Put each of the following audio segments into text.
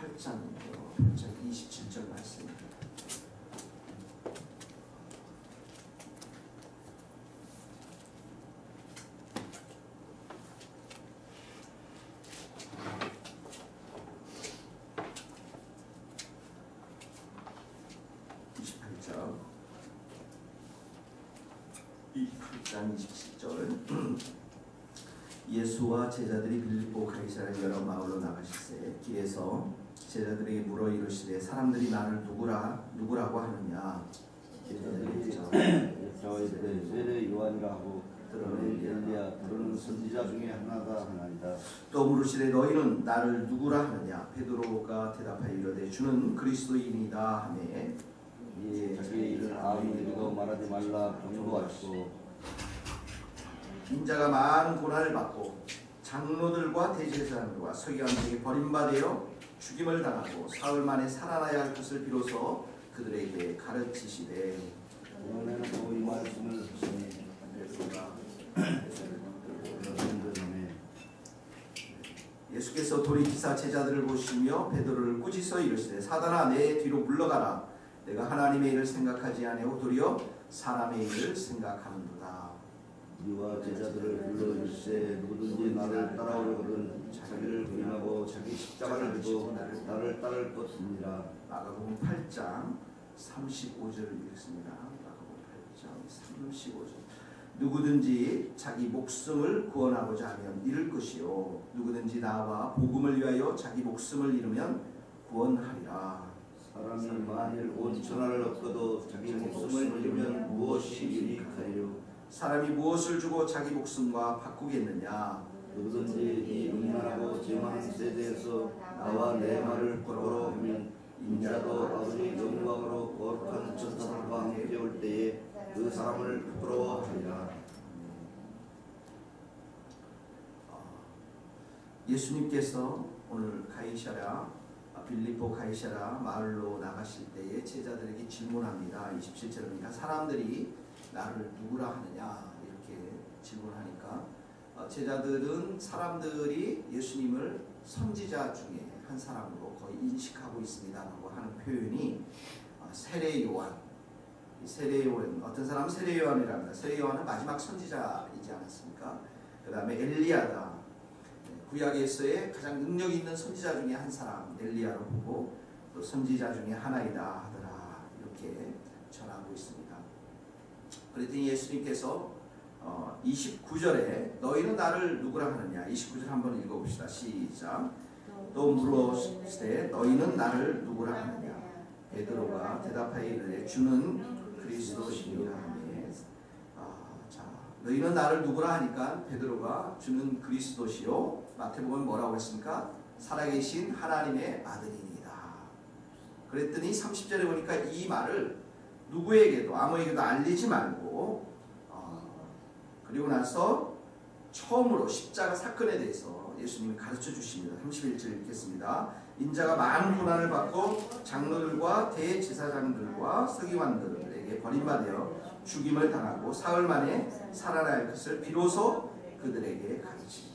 28장이요. 8장 27절 말씀입니다. 이 8장 27절 예수와 제자들이 빌립보 가이사랴 여러 마을로 나가실세 길에서 제자들에게 물어 이르시되 사람들이 나를 누구라고 하느냐. 제자들이 저희들은 세례 요한이라 하고 들어는 엘리야 들어는 선지자 중에 하나다 하나이다. 또 물으시되 너희는 나를 누구라 하느냐. 베드로가 대답하여 이르되 주는 그리스도인이다 하며 이에 자기의 일을 아무에게도 말하지 말라 경고하시고 인자가 많은 고난을 받고 장로들과 대제사장들과 서기관들에게 버림받아 죽임을 당하고 사흘 만에 살아나야 할 것을 비로소 그들에게 가르치시되 이번에는 또 이 말씀을 하시니 예수께서 돌이키사 제자들을 보시며 베드로를 꾸짖어 이르시되 사단아 내 뒤로 물러가라. 내가 하나님의 일을 생각하지 아니하고 도리어 사람의 일을 생각하는도다. 이와 제자들을 불러 이르시되 누구든지 나를 따라오려거든 자기를 부인하고 자기 십자가를 지고 나를 따를 것이니라. 마가복음 8장 35절을 읽습니다. 마가복음 8장 35절 누구든지 자기 목숨을 구원하고자 하면 잃을 것이요 누구든지 나와 복음을 위하여 자기 목숨을 잃으면 구원하리라. 사람이 만일 온 천하를 얻고도 자기 목숨을 잃으면 무엇이 유익하리요. 사람이 무엇을 주고 자기 목숨과 바꾸겠느냐. 누구든지 이 음란하고 죄만한 세대에서 나와 내 말을 부끄러워 하면 인자도 아버지 영광으로 거룩한 천사들과 함께 올 때에 그 사람을 부끄러워하리라. 예수님께서 오늘 빌립보 가이사랴 마을로 나가실 때에 제자들에게 질문합니다. 27절입니다. 사람들이 나를 누구라 하느냐 이렇게 질문하니까 제자들은 사람들이 예수님을 선지자 중에 한 사람으로 거의 인식하고 있습니다라고 하는 표현이 세례 요한. 세례 요한 어떤 사람은 세례 요한이라 합니다. 세례 요한은 마지막 선지자이지 않았습니까? 그 다음에 엘리야다. 구약에서의 가장 능력 있는 선지자 중에 한 사람 엘리야로 보고 또 선지자 중에 하나이다 하더라 이렇게 전하고 있습니다. 그랬더니 예수님께서 29절에 너희는 나를 누구라 하느냐. 29절 한번 읽어봅시다. 시작. 또 물으시되 너희는 나를 누구라 하느냐. 베드로가 대답하여 이르되 주는 그리스도시니라 하며 너희는 나를 누구라 하니까 베드로가 주는 그리스도시요 마태복음은 뭐라고 했습니까? 살아계신 하나님의 아들이니이다. 그랬더니 30절에 보니까 이 말을 누구에게도 아무에게도 알리지 말고 그리고 나서 처음으로 십자가 사건에 대해서 예수님이 가르쳐 주십니다. 31절 읽겠습니다. 인자가 많은 고난을 받고 장로들과 대제사장들과 서기관들에게 버림받아 죽임을 당하고 사흘 만에 살아날 할 것을 비로소 그들에게 가르칩니다.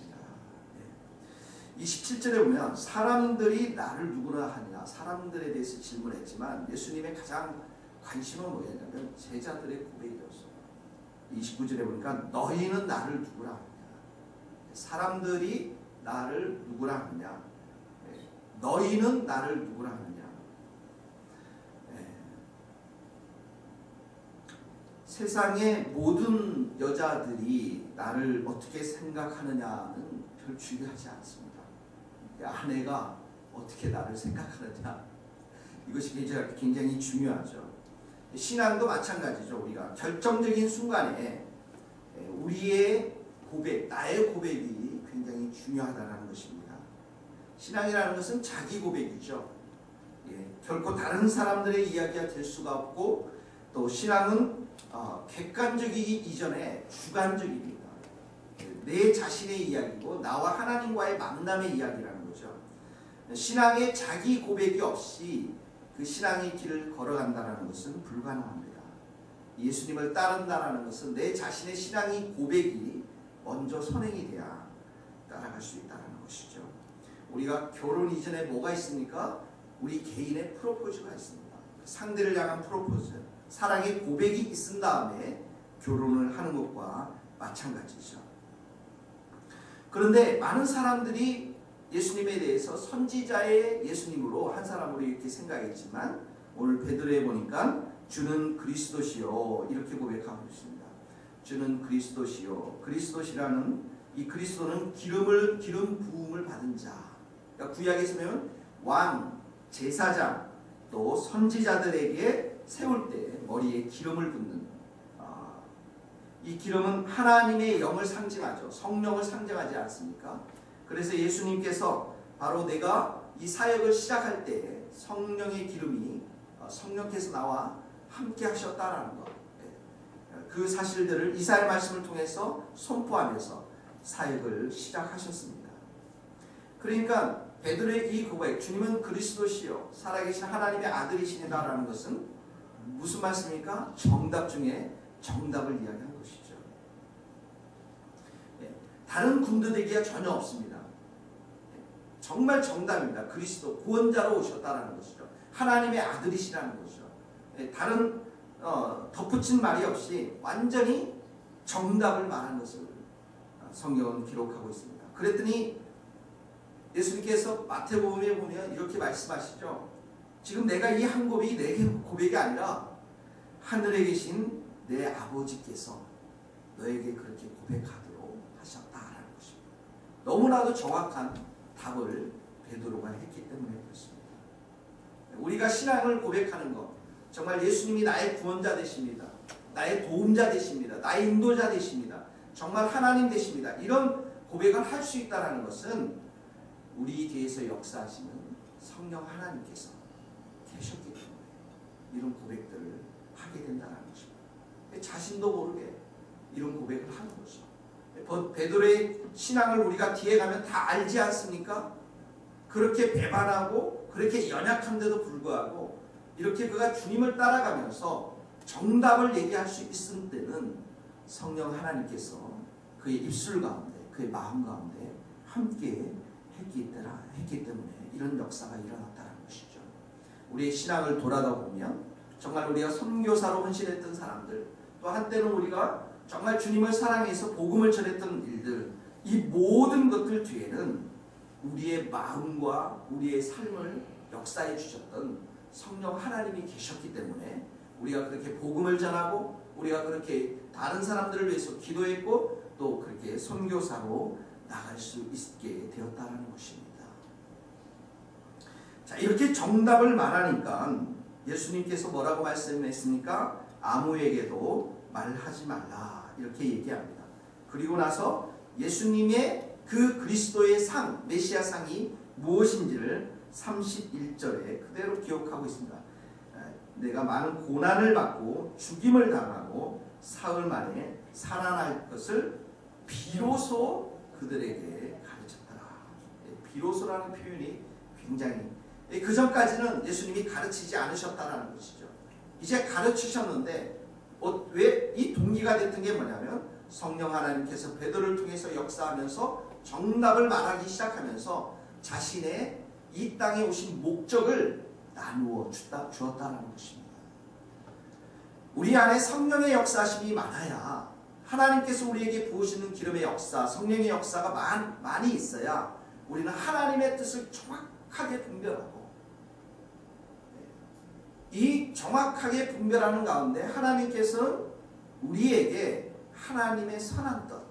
27절에 보면 사람들이 나를 누구라 하냐. 사람들에 대해서 질문했지만 예수님의 가장 관심은 뭐였냐면 제자들의 고백이었어요. 29절에 보니까 너희는 나를 누구라 하느냐. 사람들이 나를 누구라 하느냐. 너희는 나를 누구라 하느냐. 세상의 모든 여자들이 나를 어떻게 생각하느냐는 별 중요하지 않습니다. 아내가 어떻게 나를 생각하느냐 이것이 굉장히 중요하죠. 신앙도 마찬가지죠. 우리가 결정적인 순간에 우리의 고백, 나의 고백이 굉장히 중요하다는 것입니다. 신앙이라는 것은 자기 고백이죠. 결코 다른 사람들의 이야기가 될 수가 없고 또 신앙은 객관적이기 이전에 주관적입니다. 내 자신의 이야기고 나와 하나님과의 만남의 이야기라는 거죠. 신앙에 자기 고백이 없이 그 신앙의 길을 걸어간다는 것은 불가능합니다. 예수님을 따른다는 것은 내 자신의 신앙의 고백이 먼저 선행이 돼야 따라갈 수 있다는 것이죠. 우리가 결혼 이전에 뭐가 있습니까? 우리 개인의 프로포즈가 있습니다. 상대를 향한 프로포즈, 사랑의 고백이 있은 다음에 결혼을 하는 것과 마찬가지죠. 그런데 많은 사람들이 예수님에 대해서 선지자의 예수님으로 한 사람으로 이렇게 생각했지만 오늘 베드로에 보니까 주는 그리스도시요 이렇게 고백하고 있습니다. 주는 그리스도시요. 그리스도시라는 이 그리스도는 기름 부음을 받은 자. 그러니까 구약에서 보면 왕, 제사장, 또 선지자들에게 세울 때 머리에 기름을 붓는 이 기름은 하나님의 영을 상징하죠. 성령을 상징하지 않습니까? 그래서 예수님께서 바로 내가 이 사역을 시작할 때 성령의 기름이 성령께서 나와 함께 하셨다라는 것. 그 사실들을 이사야 말씀을 통해서 선포하면서 사역을 시작하셨습니다. 그러니까 베드로의 이 고백, 주님은 그리스도시요 살아계신 하나님의 아들이시다라는 것은 무슨 말씀입니까? 정답 중에 정답을 이야기한 것이죠. 다른 군더대기가 전혀 없습니다. 정말 정답입니다. 그리스도 구원자로 오셨다라는 것이죠. 하나님의 아들이시라는 것이죠. 다른 덧붙인 말이 없이 완전히 정답을 말한 것을 성경은 기록하고 있습니다. 그랬더니 예수님께서 마태복음에 보면 이렇게 말씀하시죠. 지금 내가 이 한 고백이 내 고백이 아니라 하늘에 계신 내 아버지께서 너에게 그렇게 고백하도록 하셨다라는 것입니다. 너무나도 정확한 답을 베드로가 했기 때문에 그렇습니다. 우리가 신앙을 고백하는 것, 정말 예수님이 나의 구원자 되십니다. 나의 도움자 되십니다. 나의 인도자 되십니다. 정말 하나님 되십니다. 이런 고백을 할 수 있다는 것은 우리 뒤에서 역사하시는 성령 하나님께서 계셨기 때문에 이런 고백들을 하게 된다는 것입니다. 자신도 모르게 이런 고백을 하는 거죠. 베드로의 신앙을 우리가 뒤에 가면 다 알지 않습니까? 그렇게 배반하고 그렇게 연약한데도 불구하고 이렇게 그가 주님을 따라가면서 정답을 얘기할 수 있을 때는 성령 하나님께서 그의 입술 가운데 그의 마음 가운데 함께 했기 때문에 이런 역사가 일어났다는 것이죠. 우리의 신앙을 돌아다 보면 정말 우리가 선교사로 헌신했던 사람들, 또 한때는 우리가 정말 주님을 사랑해서 복음을 전했던 일들, 이 모든 것들 뒤에는 우리의 마음과 우리의 삶을 역사해 주셨던 성령 하나님이 계셨기 때문에 우리가 그렇게 복음을 전하고 우리가 그렇게 다른 사람들을 위해서 기도했고 또 그렇게 선교사로 나갈 수 있게 되었다는 것입니다. 자, 이렇게 정답을 말하니까 예수님께서 뭐라고 말씀했습니까? 아무에게도 말하지 말라 이렇게 얘기합니다. 그리고 나서 예수님의 그 그리스도의 상, 메시아 상이 무엇인지를 31절에 그대로 기억하고 있습니다. 내가 많은 고난을 받고 죽임을 당하고 사흘 만에 살아날 것을 비로소 그들에게 가르쳤더라. 비로소라는 표현이 굉장히 그 전까지는 예수님이 가르치지 않으셨다는 것이죠. 이제 가르치셨는데 왜 이 동기가 됐던 게 뭐냐면 성령 하나님께서 베드로를 통해서 역사하면서 정답을 말하기 시작하면서 자신의 이 땅에 오신 목적을 나누어 주었다는 것입니다. 우리 안에 성령의 역사심이 많아야 하나님께서 우리에게 부으시는 기름의 역사, 성령의 역사가 많이 있어야 우리는 하나님의 뜻을 정확하게 분별하고 이 정확하게 분별하는 가운데 하나님께서는 우리에게 하나님의 선한 뜻,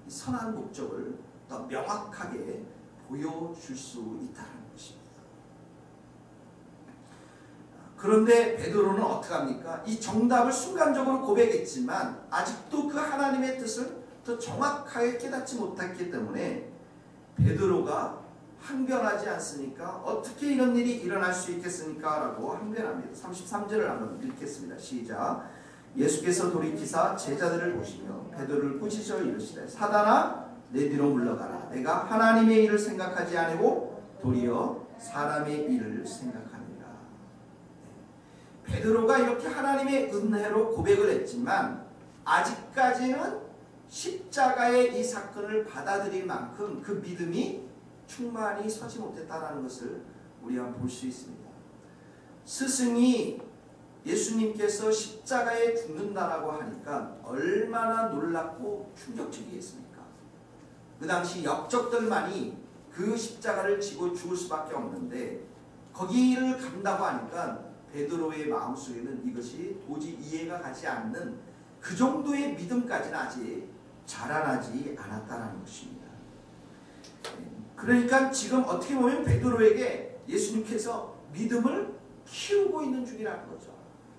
선한 목적을 더 명확하게 보여줄 수 있다는 것입니다. 그런데 베드로는 어떻게 합니까? 이 정답을 순간적으로 고백했지만 아직도 그 하나님의 뜻을 더 정확하게 깨닫지 못했기 때문에 베드로가 항변하지 않습니까? 어떻게 이런 일이 일어날 수 있겠습니까? 라고 항변합니다. 33절을 한번 읽겠습니다. 시작. 예수께서 돌이키사 제자들을 보시며 베드로를 꾸짖어 이르시되 사단아 내 뒤로 물러가라. 내가 하나님의 일을 생각하지 아니고 도리어 사람의 일을 생각하느니라. 베드로가 이렇게 하나님의 은혜로 고백을 했지만 아직까지는 십자가의 이 사건을 받아들일 만큼 그 믿음이 충만히 서지 못했다는 것을 우리가 볼 수 있습니다. 스승이 예수님께서 십자가에 죽는다라고 하니까 얼마나 놀랍고 충격적이겠습니까? 그 당시 역적들만이 그 십자가를 지고 죽을 수밖에 없는데 거기를 간다고 하니까 베드로의 마음속에는 이것이 도저히 이해가 가지 않는 그 정도의 믿음까지는 아직 자라나지 않았다는 것입니다. 그러니까 지금 어떻게 보면 베드로에게 예수님께서 믿음을 키우고 있는 중이라는 거죠.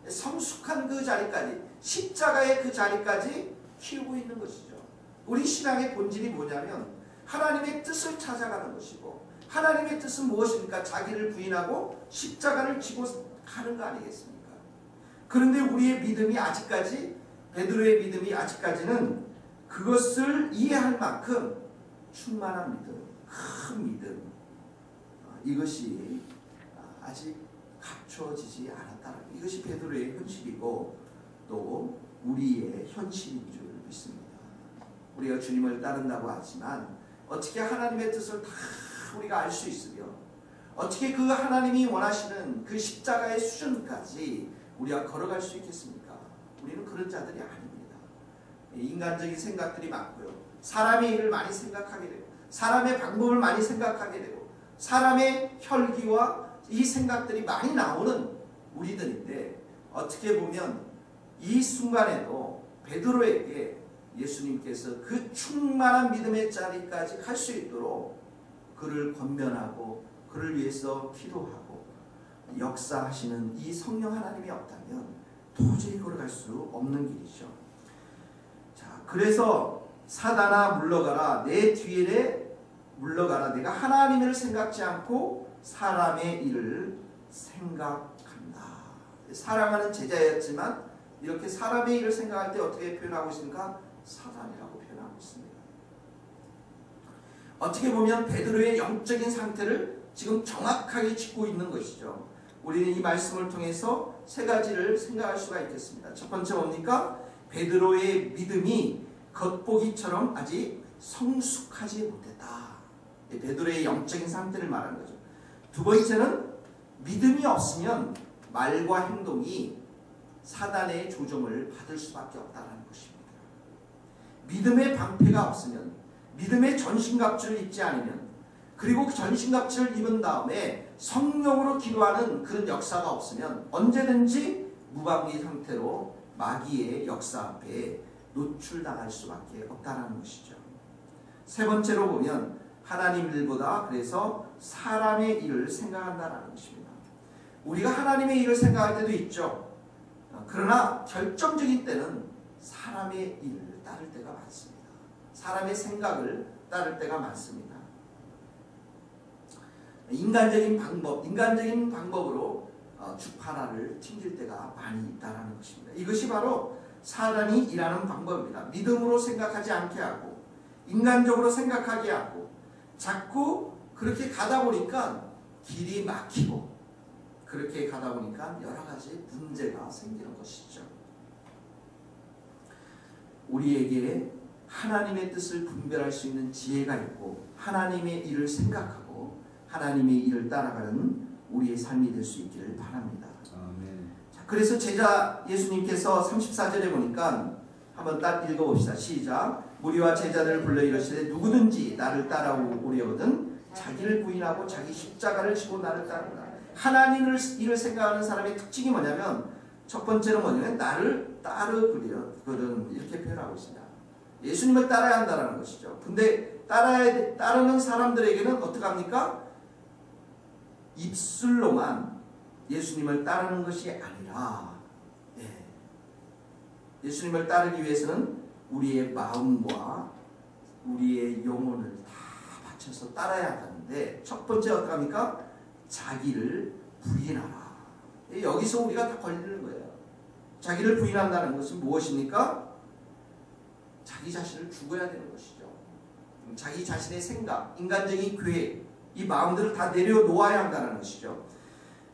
성숙한 그 자리까지, 십자가의 그 자리까지 키우고 있는 것이죠. 우리 신앙의 본질이 뭐냐면 하나님의 뜻을 찾아가는 것이고, 하나님의 뜻은 무엇입니까? 자기를 부인하고 십자가를 지고 가는 거 아니겠습니까? 그런데 우리의 믿음이 아직까지, 베드로의 믿음이 아직까지는 그것을 이해할 만큼 충만한 믿음, 큰 믿음, 이것이 아직 갖춰지지 않았다는, 이것이 베드로의 현실이고 또 우리의 현실인 줄 믿습니다. 우리가 주님을 따른다고 하지만 어떻게 하나님의 뜻을 다 우리가 알 수 있으며 어떻게 그 하나님이 원하시는 그 십자가의 수준까지 우리가 걸어갈 수 있겠습니까? 우리는 그런 자들이 아닙니다. 인간적인 생각들이 많고요. 사람의 일을 많이 생각하게 되고 사람의 방법을 많이 생각하게 되고 사람의 혈기와 이 생각들이 많이 나오는 우리들인데 어떻게 보면 이 순간에도 베드로에게 예수님께서 그 충만한 믿음의 자리까지 갈 수 있도록 그를 권면하고 그를 위해서 기도하고 역사하시는 이 성령 하나님이 없다면 도저히 걸어갈 수 없는 길이죠. 자, 그래서 사단아 물러가라, 내 뒤에 물러가라. 내가 하나님을 생각지 않고 사람의 일을 생각한다. 사랑하는 제자였지만 이렇게 사람의 일을 생각할 때 어떻게 표현하고 있습니까? 사단이라고 표현하고 있습니다. 어떻게 보면 베드로의 영적인 상태를 지금 정확하게 짚고 있는 것이죠. 우리는 이 말씀을 통해서 세 가지를 생각할 수가 있겠습니다. 첫 번째 뭡니까? 베드로의 믿음이 겉보기처럼 아직 성숙하지 못했다. 베드로의 영적인 상태를 말하는 거죠. 두 번째는 믿음이 없으면 말과 행동이 사단의 조종을 받을 수밖에 없다는 것입니다. 믿음의 방패가 없으면, 믿음의 전신갑주를 입지 않으면, 그리고 그 전신갑주를 입은 다음에 성령으로 기도하는 그런 역사가 없으면 언제든지 무방비 상태로 마귀의 역사 앞에 노출당할 수밖에 없다는 것이죠. 세 번째로 보면 하나님 일보다 그래서 사람의 일을 생각한다는 것입니다. 우리가 하나님의 일을 생각할 때도 있죠. 그러나 결정적인 때는 사람의 일을 따를 때가 많습니다. 사람의 생각을 따를 때가 많습니다. 인간적인 방법으로 주파라를 튕길 때가 많이 있다는 것입니다. 이것이 바로 사단이 일하는 방법입니다. 믿음으로 생각하지 않게 하고 인간적으로 생각하게 하고 자꾸 그렇게 가다 보니까 길이 막히고 그렇게 가다 보니까 여러 가지 문제가 생기는 것이죠. 우리에게 하나님의 뜻을 분별할 수 있는 지혜가 있고 하나님의 일을 생각하고 하나님의 일을 따라가는 우리의 삶이 될 수 있기를 바랍니다. 아멘. 자, 그래서 제자 예수님께서 34절에 보니까 한번 딱 읽어봅시다. 시작. 무리와 제자들을 불러 이르시되 누구든지 나를 따라오려거든 자기를 부인하고 자기 십자가를 지고 나를 따르라. 하나님을 일을 생각하는 사람의 특징이 뭐냐면 첫 번째는 뭐냐면 나를 따르거든 이렇게 표현하고 있습니다. 예수님을 따라야 한다는 것이죠. 근데 따르는 사람들에게는 어떻게 합니까? 입술로만 예수님을 따르는 것이 아니라 예수님을 따르기 위해서는 우리의 마음과 우리의 영혼을 다 바쳐서 따라야 하는데 첫 번째 어떻게 합니까? 자기를 부인하라. 여기서 우리가 다 걸리는 거예요. 자기를 부인한다는 것은 무엇입니까? 자기 자신을 죽어야 되는 것이죠. 자기 자신의 생각, 인간적인 계획, 이 마음들을 다 내려놓아야 한다는 것이죠.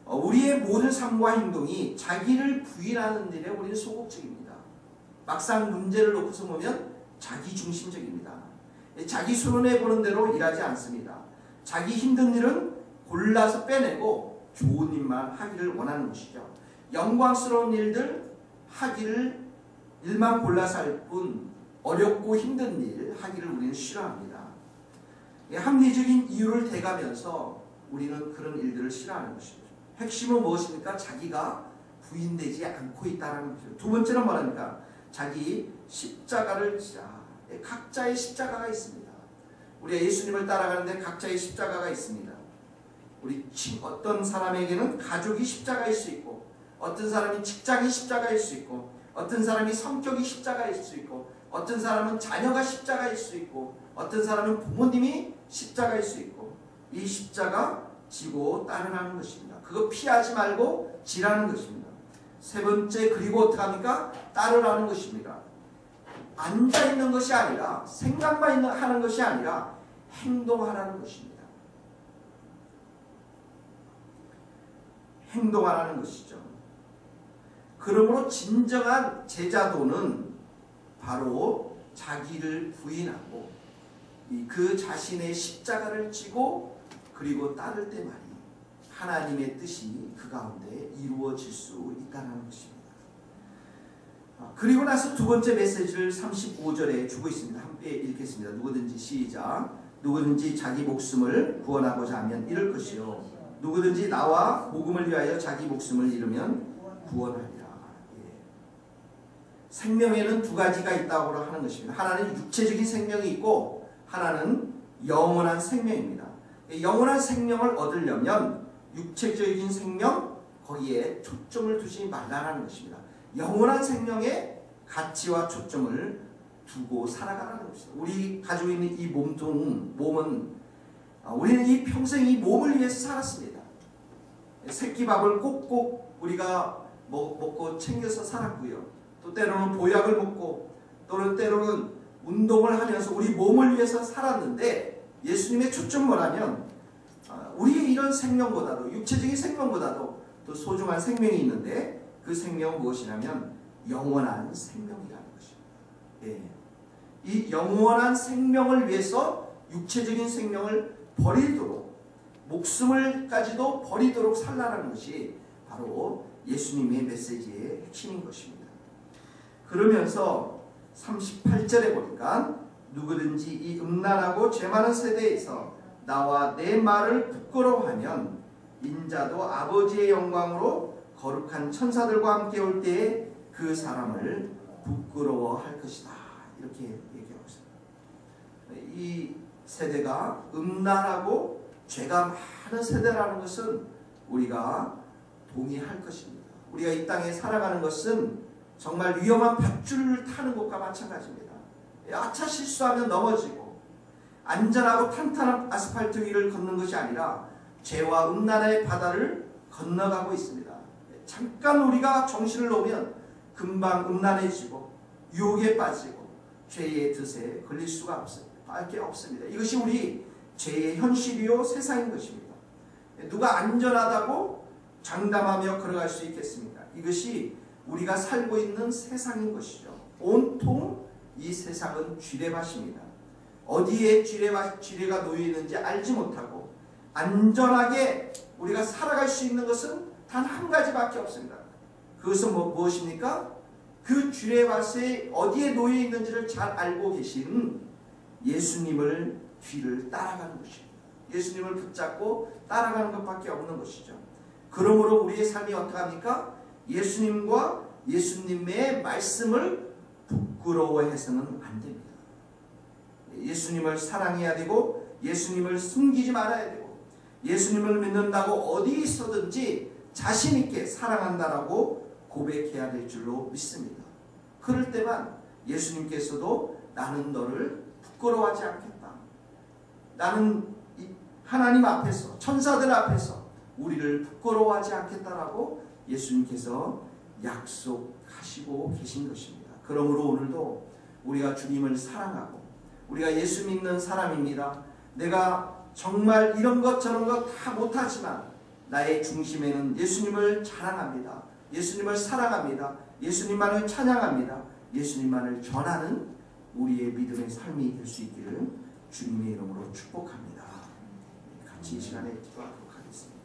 우리의 모든 삶과 행동이 자기를 부인하는 일에 우리는 소극적입니다. 막상 문제를 놓고서 보면 자기 중심적입니다. 자기 손해보는 대로 일하지 않습니다. 자기 힘든 일은 골라서 빼내고 좋은 일만 하기를 원하는 것이죠. 영광스러운 일들 하기를 일만 골라서 할 뿐 어렵고 힘든 일 하기를 우리는 싫어합니다. 합리적인 이유를 대가면서 우리는 그런 일들을 싫어하는 것이죠. 핵심은 무엇입니까? 자기가 부인되지 않고 있다는 것이죠. 두 번째는 뭐랍니까? 자기 십자가를 지라. 각자의 십자가가 있습니다. 우리가 예수님을 따라가는데 각자의 십자가가 있습니다. 우리 어떤 사람에게는 가족이 십자가일 수 있고, 어떤 사람이 직장이 십자가일 수 있고, 어떤 사람이 성격이 십자가일 수 있고, 어떤 사람은 자녀가 십자가일 수 있고, 어떤 사람은 부모님이 십자가일 수 있고, 이 십자가 지고 따르라는 것입니다. 그거 피하지 말고 지라는 것입니다. 세 번째, 그리고 어떻게 합니까? 따르라는 것입니다. 앉아있는 것이 아니라, 생각만 하는 것이 아니라 행동하라는 것입니다. 행동하라는 것이죠. 그러므로 진정한 제자도는 바로 자기를 부인하고 그 자신의 십자가를 지고 그리고 따를 때만이 하나님의 뜻이 그 가운데 이루어질 수 있다는 것입니다. 그리고 나서 두 번째 메시지를 35절에 주고 있습니다. 함께 읽겠습니다. 누구든지 시작. 누구든지 자기 목숨을 구원하고자 하면 잃을 것이요 누구든지 나와 복음을 위하여 자기 목숨을 잃으면 구원하리라. 생명에는 두 가지가 있다고 하는 것입니다. 하나는 육체적인 생명이 있고 하나는 영원한 생명입니다. 영원한 생명을 얻으려면 육체적인 생명 거기에 초점을 두지 말라는 것입니다. 영원한 생명에 가치와 초점을 두고 살아가라는 것입니다. 우리 가지고 있는 이 몸은 우리는 이 평생 이 몸을 위해서 살았습니다. 새끼밥을 꼭꼭 우리가 먹고 챙겨서 살았고요. 또 때로는 보약을 먹고 또는 때로는 운동을 하면서 우리 몸을 위해서 살았는데 예수님의 초점은 뭐라면 우리의 이런 생명보다도 육체적인 생명보다도 더 소중한 생명이 있는데 그 생명은 무엇이냐면 영원한 생명이라는 것입니다. 예. 이 영원한 생명을 위해서 육체적인 생명을 버리도록 목숨을까지도 버리도록 살라는 것이 바로 예수님의 메시지의 핵심인 것입니다. 그러면서 38절에 보니까 누구든지 이 음란하고 죄 많은 세대에서 나와 내 말을 부끄러워하면 인자도 아버지의 영광으로 거룩한 천사들과 함께 올 때에 그 사람을 부끄러워할 것이다. 이렇게 얘기하고 있습니다. 이 세대가 음란하고 죄가 많은 세대라는 것은 우리가 동의할 것입니다. 우리가 이 땅에 살아가는 것은 정말 위험한 밧줄을 타는 것과 마찬가지입니다. 아차 실수하면 넘어지고 안전하고 탄탄한 아스팔트 위를 걷는 것이 아니라 죄와 음란의 바다를 건너가고 있습니다. 잠깐 우리가 정신을 놓으면 금방 음란해지고 유혹에 빠지고 죄의 덫에 걸릴 수가 없습니다. 이것이 우리 죄의 현실이요 세상인 것입니다. 누가 안전하다고 장담하며 걸어갈 수 있겠습니까? 이것이 우리가 살고 있는 세상인 것이죠. 온통 이 세상은 쥐레밭입니다. 어디에 쥐레가 놓여 있는지 알지 못하고 안전하게 우리가 살아갈 수 있는 것은 단 한 가지밖에 없습니다. 그것은 무엇입니까? 그 쥐레밭에 어디에 놓여 있는지를 잘 알고 계신 예수님을 뒤를 따라가는 것입니다. 예수님을 붙잡고 따라가는 것밖에 없는 것이죠. 그러므로 우리의 삶이 어떡합니까? 예수님과 예수님의 말씀을 부끄러워해서는 안 됩니다. 예수님을 사랑해야 되고 예수님을 숨기지 말아야 되고 예수님을 믿는다고 어디 있어든지 자신 있게 사랑한다라고 고백해야 될 줄로 믿습니다. 그럴 때만 예수님께서도 나는 너를 부끄러워하지 않겠다. 나는 하나님 앞에서 천사들 앞에서 우리를 부끄러워하지 않겠다라고 예수님께서 약속하시고 계신 것입니다. 그러므로 오늘도 우리가 주님을 사랑하고 우리가 예수 믿는 사람입니다. 내가 정말 이런 것 저런 것 다 못하지만 나의 중심에는 예수님을 자랑합니다. 예수님을 사랑합니다. 예수님만을 찬양합니다. 예수님만을 전하는 우리의 믿음의 삶이 될 수 있기를 주님의 이름으로 축복합니다. 같이 이 시간에 기도하도록 하겠습니다.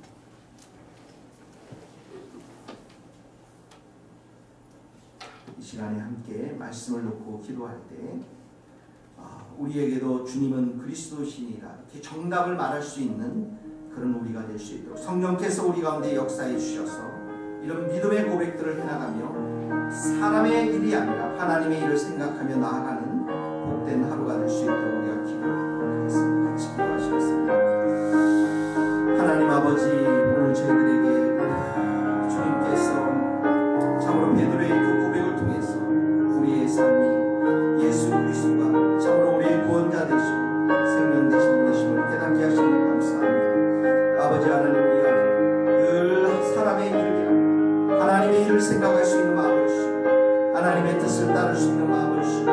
이 시간에 함께 말씀을 놓고 기도할 때 우리에게도 주님은 그리스도시니라 이렇게 정답을 말할 수 있는 그런 우리가 될 수 있도록 성령께서 우리 가운데 역사해 주셔서 이런 믿음의 고백들을 해나가며 사람의 일이 아니라 하나님의 일을 생각하며 나아가는 복된 하루가 될 수 있도록 우리가 기도하도록 하겠습니다. 같이 기도하시겠습니다. 하나님 아버지, 오늘 저희들에게 주님께서 참으로 베드로의 그 고백을 통해서 우리의 삶이 예수 그리스도가 참으로 우리의 구원자 되시고 생명 되신 분이심을 깨닫게 하시는 것 감사합니다. 아버지 하나님, 우리가 늘 사람의 일이라 하나님의 일을 생각할 수 있는 마음을 주시고 하나님의 뜻을 따를 수 있는 마음을 주시고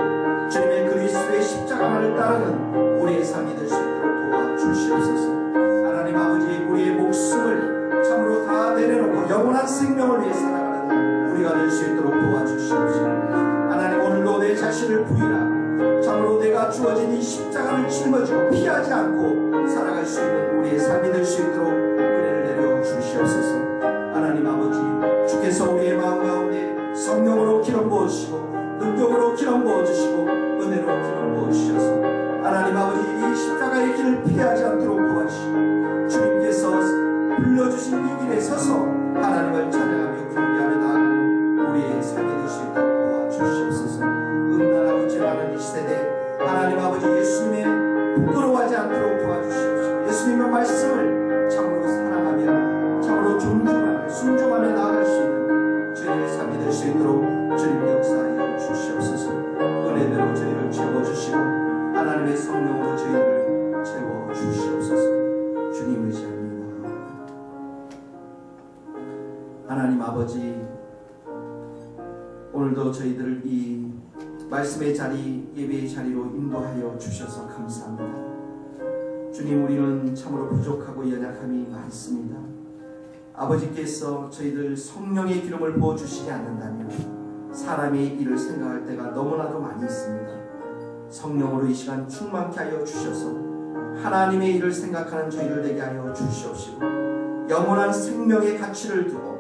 주님의 그리스도의 십자가만을 따르는 우리의 삶이 될 수 있도록 도와주시옵소서. 하나님 아버지, 우리의 목숨을 참으로 다 내려놓고 영원한 생명을 위해 살아가는 우리가 될 수 있도록 도와주시옵소서. 하나님, 오늘도 내 자신을 부인하고 참으로 내가 주어진 이 십자가를 짊어지고 피하지 않고 살아갈 수 있는 우리의 삶이 될 수 있도록 은혜를 내려 주시옵소서. 하나님 아버지, 주께서 우리의 마음 가운데 성령으로 기름 부어주시고 능력으로 기름 부어주시고 은혜로 기름 부어주셔서 하나님 아버지, 이 십자가의 길을 피하지 않도록 도와주시고 주님께서 불러주신 이 길에 서서 하나님을 찬양하며 경배하며 나아가는 우리의 삶이 될 수 있도록 도와주시옵소서. 음란하고 죄많은 이 시대에 하나님 아버지, 예수님의 부끄러워하지 않도록 도와주시옵소서. 예수님의 말씀을 참으로 사랑하며 참으로 존중하며 순종하며 나아갈 수 있는 저희의 삶이 될 수 있도록 주님 역사하여 주시옵소서. 은혜대로 저희를 채워주시고 하나님의 성령으로 저희를 채워주시옵소서. 주님 의지합니다. 하나님 아버지, 오늘도 저희들을 이 말씀의 자리, 예배의 자리로 인도하여 주셔서 감사합니다. 주님, 우리는 참으로 부족하고 연약함이 많습니다. 아버지께서 저희들 성령의 기름을 부어주시지 않는다면 사람의 일을 생각할 때가 너무나도 많이 있습니다. 성령으로 이 시간 충만케 하여 주셔서 하나님의 일을 생각하는 저희들 되게 하여 주시옵시고 영원한 생명의 가치를 두고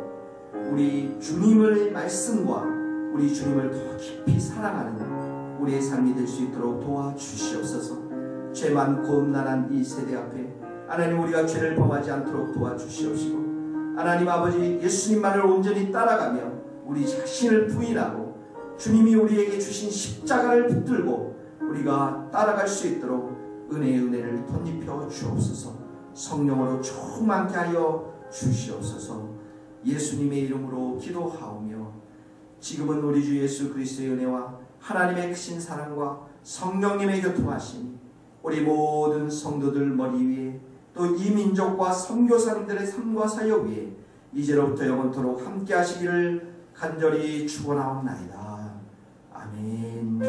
우리 주님의 말씀과 우리 주님을 더 깊이 사랑하는 우리의 삶이 될 수 있도록 도와주시옵소서. 죄 많고 음란한 이 세대 앞에 하나님, 우리가 죄를 범하지 않도록 도와주시옵시고 하나님 아버지, 예수님만을 온전히 따라가며 우리 자신을 부인하고 주님이 우리에게 주신 십자가를 붙들고 우리가 따라갈 수 있도록 은혜를 덧입혀 주옵소서. 성령으로 충만케 하여 주시옵소서. 예수님의 이름으로 기도하오며 지금은 우리 주 예수 그리스도의 은혜와 하나님의 크신 사랑과 성령님의 교통하심이 우리 모든 성도들 머리 위에 또 이 민족과 선교사님들의 삶과 사역 위에 이제로부터 영원토록 함께 하시기를 간절히 축원하옵나이다. 아멘.